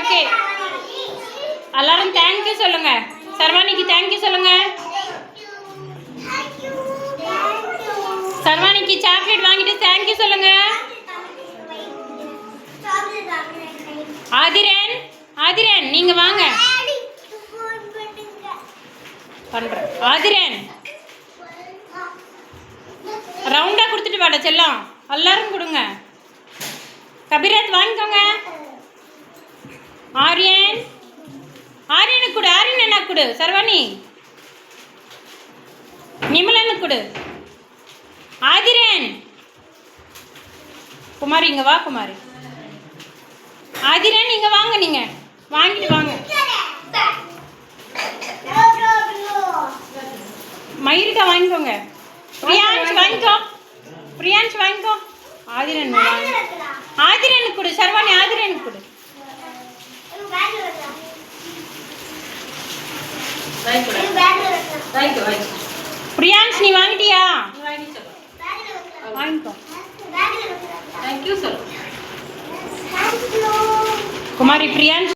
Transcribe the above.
Okay. எல்லாரும் thank you சொல்லுங்க. சர்வானிக்கு thank you சொல்லுங்க. சர்வானிக்கு சாக்லேட் வாங்கிட்டு தேங்க்யூ சொல்லுங்க. ஆதிரன், ஆதிரன் நீங்க வாங்க. பண்றேன். ஆதிரன் ரவுண்டா கொடுத்துட்டு வாட செல்லம். எல்லாரும் கொடுங்க. கபிராத் வாங்கிக்கோங்க. ஆரியன், ஆரியனுக்கு கொடு. ஆரியன் என்ன கொடு. சர்வானி நிமலனுக்கு கொடு. ஆதிரன், குமாரி இங்க வா. குமாரி, ஆதிரன் இங்க வாங்க. நீங்க வாங்கிட்டு வாங்க. மயிரிட்டா வாங்கிக்கோங்க. பிரியான்ஸ் வாங்கிக்கோ. பிரியான்ஸ் வாங்கிக்கோ. ஆதிரன் வாங்க. ஆதிரனுக்கு கொடு. சர்வானி ஆதிரனுக்கு கொடு. பிரியான்ஸ் நீ வாங்கிட்டியா? வாங்கிக்கோ. குமாரி பிரியான்ஸ்